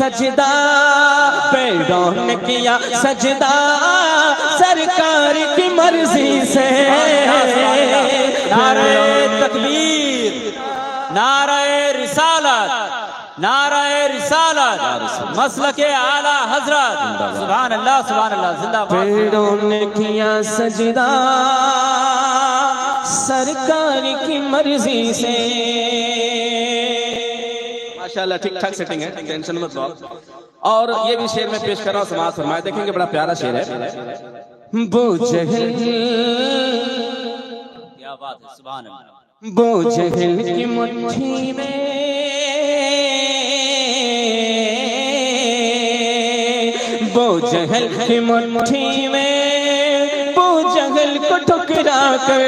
सजदा, पेड़ों ने किया सजदा सरकार की मर्जी से। नारे तकबीर, नारे रिसालत, नारे रिसालत, मसलके आला हजरत। सुभान अल्लाह, सुभान अल्लाह, जिंदाबाद। पेड़ों ने किया सजदा सरकार की मर्जी से। माशाल्लाह, ठीक ठाक सेटिंग है, टेंशन मत लो। और ये भी शेर में पेश कर रहा हूँ, समाज फरमाए। देखेंगे, बड़ा प्यारा शेर है। बोझहिल, क्या बात है, सुभान अल्लाह। बोझहिल की मुट्ठी में, बोझहिल की मुट्ठी में, बोझहिल को ठुकरा कर,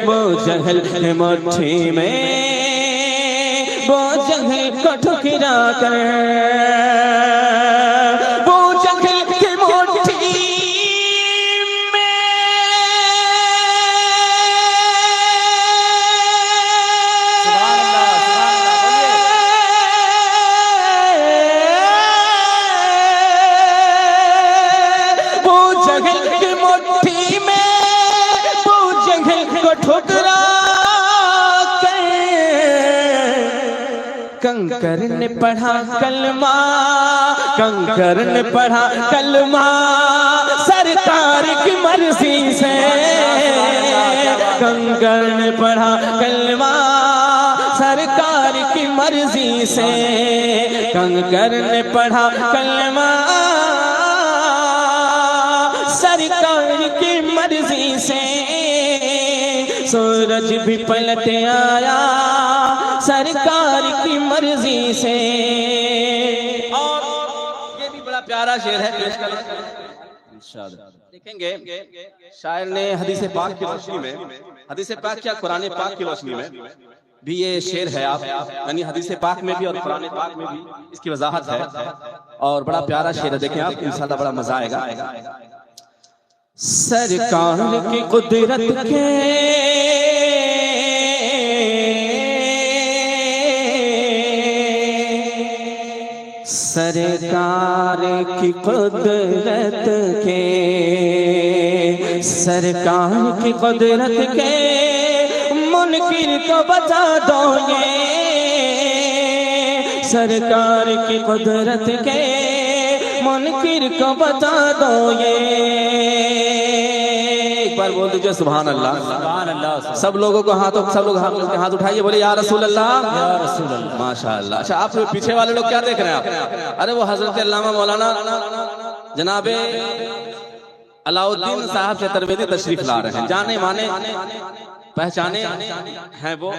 बोझहिल की मुट्ठी में, बोझहिल को ठुकरा कर, बोझहिल की मुट्ठी में, सुभान अल्लाह, बोझहिल की मुट्ठी में, बोझहिल को ठुकरा कंकर ने पढ़ा कलमा, कंकर ने पढ़ा कलमा सरकार की मर्जी से, कंकर ने पढ़ा कलमा सरकार की मर्जी से, कंकर ने पढ़ा कलमा सरकार की मर्जी से, सूरज भी पलट आया सरकार की मर्जी से। और ये भी बड़ा प्यारा शेर है, पेश कर इंशाअल्लाह। देखेंगे, शायर ने हदीस पाक की रोशनी में, हदीस पाक क्या कुरान पाक की रोशनी में भी ये शेर है, आप यानी हदीस पाक में भी और कुरान पाक में भी इसकी वजाहत है, और बड़ा प्यारा शेर है। देखें आप, इंशाअल्लाह बड़ा मजा आएगा। सरकार की कुदरत के, सरकार की कुदरत के, सरकार की कुदरत के मुनकिर को बता दो ये, सरकार की कुदरत के मुनकिर को बता दो ये। एक बार बोल दीजिए सुभान अल्लाह, सुभान अल्लाह। सब लोगों को हाथों, सब लोग हाथ उठाइए, बोले या रसूल अल्लाह, या रसूल अल्लाह। माशाअल्लाह। अच्छा, आप पीछे वाले लोग क्या देख रहे हैं आप? अरे वो हजरत अल्लामा मौलाना जनाबे अलाउद्दीन साहब से तरवेदी तशरीफ ला रहे हैं, जाने माने पहचाने हैं वो,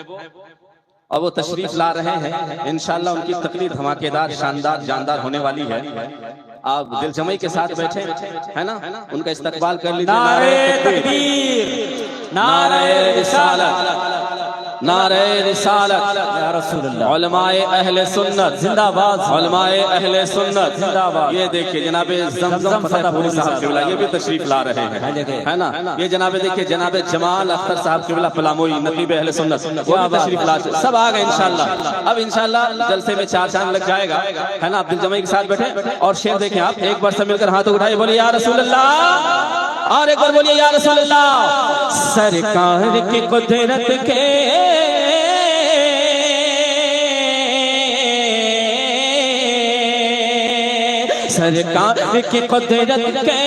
और वो तशरीफ ला रहे हैं। इंशाअल्लाह उनकी तकरीर धमाकेदार, शानदार, जानदार होने वाली है। आप दिल जमाई के साथ बैठे है ना, उनका इस्तकबाल कर लीजिए। नारे तकबीर, नारे रिसालत, नारे रिसालत या रसूलुल्लाह, उलमाए अहले सुन्नत जिंदाबाद, उलमाए अहले सुन्नत जिंदाबाद। ये देखिए जनाबे जमजम फतेहपुरी साहब किबला ये भी तशरीफ ला रहे हैं, है ना। ये जनाबे देखिए जनाबे जमाल अख्तर साहब किबला पलामोई नकीब अहले सुन्नत वो भी तशरीफ ला, सब आ गए इंशाल्लाह। अब इंशाल्लाह जलसे में चार चांद लग जाएगा, है ना। अब्दुल जमी के साथ बैठे और शेर देखें आप, एक बार सब मिलकर हाथ उठाइए, बोलिए या रसूलुल्लाह, और एक बार बोलिए या रसूलुल्लाह। सरकार की कुदरत के सरकार की कुदरत के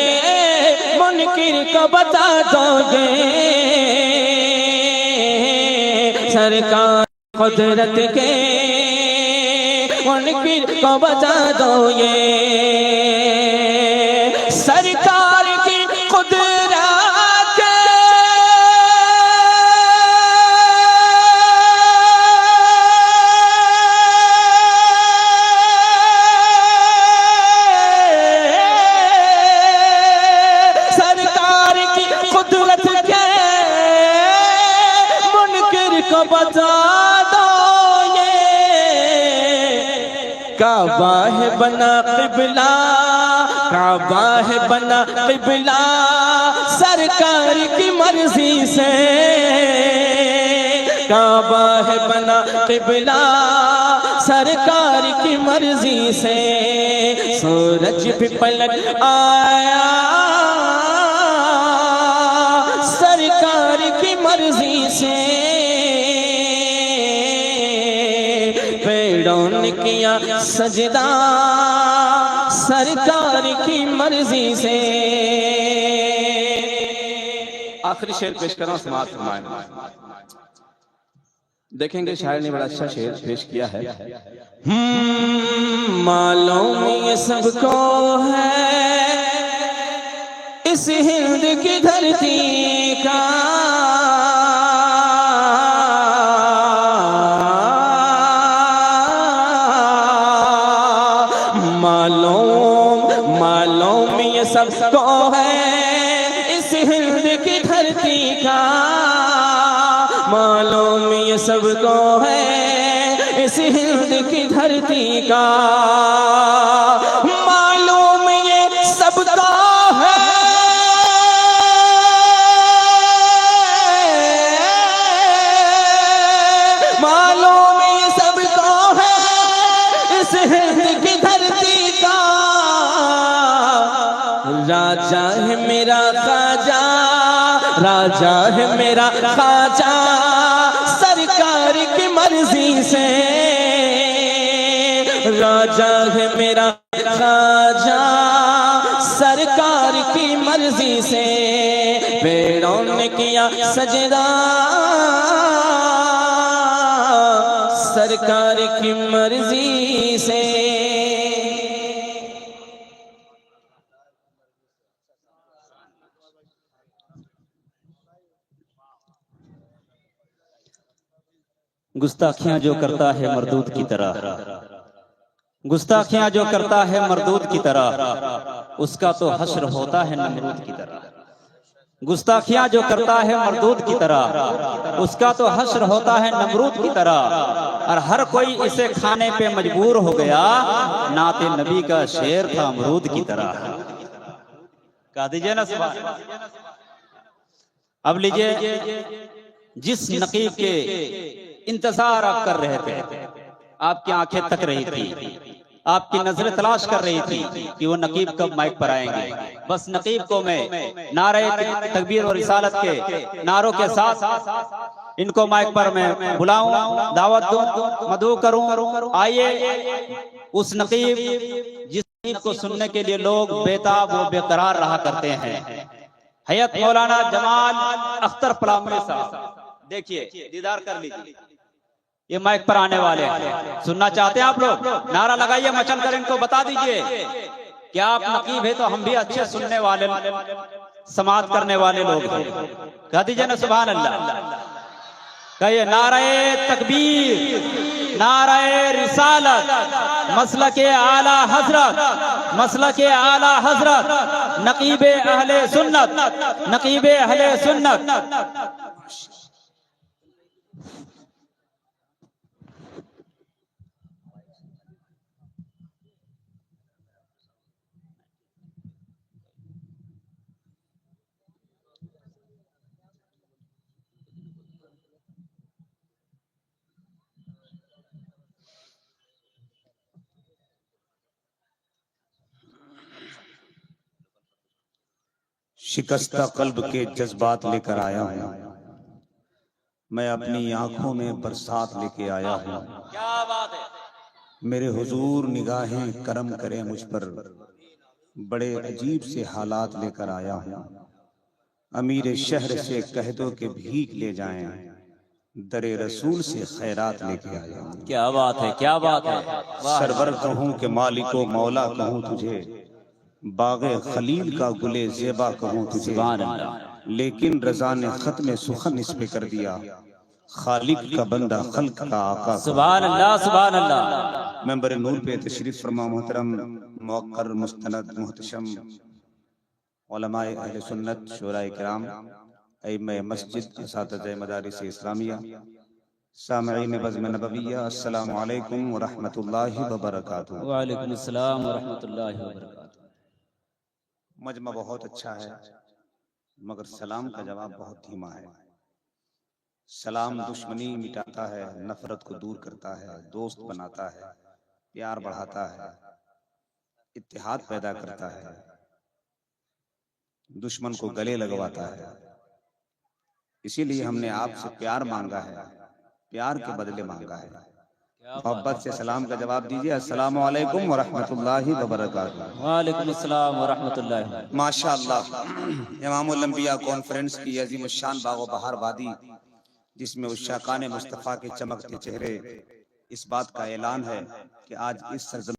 मुनकिर को बता दोगे, सरकार कुदरत के मुनकिर को बता दोगे, सरकार की कुदरत के को बता दो ये काबा है बना क़िबला, काबा है बना क़िबला सरकार की मर्जी से, काबा है बना क़िबला सरकार की मर्जी से, सूरज भी पलट आया सरकार की मर्जी से, पेड़ों ने किया सजदा सरकार की मर्जी से। आखिरी शेर पेश कर रहा हूं, समाप्त फरमाएं। देखेंगे शायर ने बड़ा अच्छा शेर पेश किया है। मालूम ये सबको है इस हिंद की धरती का, मालूम ये सबको है इस हिंद की धरती का, मालूम ये सबको है इस हिंद की धरती का, मालूम ये सबको है मालूम ये सबको है इस हिंद की धरती का, राजा है मेरा ख्वाजा, राजा है मेरा ख्वाजा सरकार की मर्जी से, राजा है मेरा ख्वाजा सरकार की मर्जी से, पेड़ों ने किया सजदा सरकार की मर्जी से। गुस्ताखियां जो करता है मरदूद की तरह, गुस्ताखियां जो करता है मरदूद की तरह, उसका तो हश्र होता है नमरूद की तरह, गुस्ताखियां जो करता है मरदूद की तरह, उसका तो हश्र होता है नमरूद की तरह, और हर कोई इसे खाने पे मजबूर हो गया, नाते नबी का शेर था अमरूद की तरह। कह दीजिए ना सुभान। अब लीजिए, जिस नकीब के इंतजार आप कर रहे थे, आपकी आंखें तक रही थी, आपकी नजरें तलाश कर रही थी कि वो नकीब कब माइक पर आएंगे, बस नकीब को मैं नारे तकबीर और रिसालत के नारों के साथ इनको माइक पर मैं बुलाऊं, दावत दूं, मदऊ करूं। आइए, उस नकीब जिस नकीब को सुनने के लिए लोग बेताब व बेकरार रहा करते हैं, हयत मौलाना जमाल अख्तर पलामवी साहब, देखिए दीदार कर लीजिए, ये माइक पर आने वाले हैं। सुनना चाहते हैं आप लोग? नारा लगाइए, मचल कर इनको बता दीजिए कि आप नकीब है तो हम भी अच्छे सुनने वाले समात करने वाले लोग हैं। कह दीजिए ना सुभान अल्लाह। कहिए नारे तकबीर, नारे रिसालत, मसलके आला हजरत, मसलके आला हजरत, नकीबे अहले सुन्नत, नकीबे अहले सुन्नत। शिकस्ता कल्ब के जज्बात लेकर आया हूँ। मैं अपनी आंखों में बरसात लेके आया हूँ। क्या बात है। मेरे हुजूर निगाहें करम करें मुझ पर, बड़े अजीब से हालात लेकर आया हूँ। अमीर शहर से कह दो कि भीख ले जाएं, दरे रसूल से खैरात लेके आया हूँ। क्या बात है, क्या बात है। सरवर कहूँ कि मालिको मौला कहूँ तुझे, बागे खलील का गुले जेबा कहूँ तुझे, सुभान अल्लाह। लेकिन रजा ने खत में सुखन इस पे कर दिया, खालिक का बंदा खल्क का आका। सुभान अल्लाह, सुभान अल्लाह। मेंबर नूर पे तशरीफ फरमा मोहतरम मुवक्कर मुस्तनद मुहतशम उलमाए अहले सुन्नत शुराए किराम, अइम्मे मस्जिद, असातिज़े मदारिस इस्लामिया, सामईन बज़्म नबविया, अस्सलामु अलैकुम व रहमतुल्लाहि व बरकातुहू। व अलैकुम अस्सलाम व रहमतुल्लाहि व बरकातुहू। मजमा बहुत अच्छा है, मगर सलाम का जवाब बहुत धीमा है। सलाम दुश्मनी मिटाता है, नफरत को दूर करता है, दोस्त बनाता है, प्यार बढ़ाता है, इत्तेहाद पैदा करता है, दुश्मन को गले लगवाता है। इसीलिए हमने आपसे प्यार मांगा है, प्यार के बदले मांगा है। मोहब्बत से सलाम का जवाब दीजिए, अस्सलामु अलैकुम व रहमतुल्लाहि व बरकातुहू। वालेकुम अस्सलाम व रहमतुल्लाहि। माशाअल्लाह, इमामुल अंबिया कॉन्फ्रेंस की अजीम शान बागो बहार वादी, जिसमें उश्शाकाने मुस्तफ़ा के चमकते चेहरे, इस बात का ऐलान है कि आज इस सरजमीन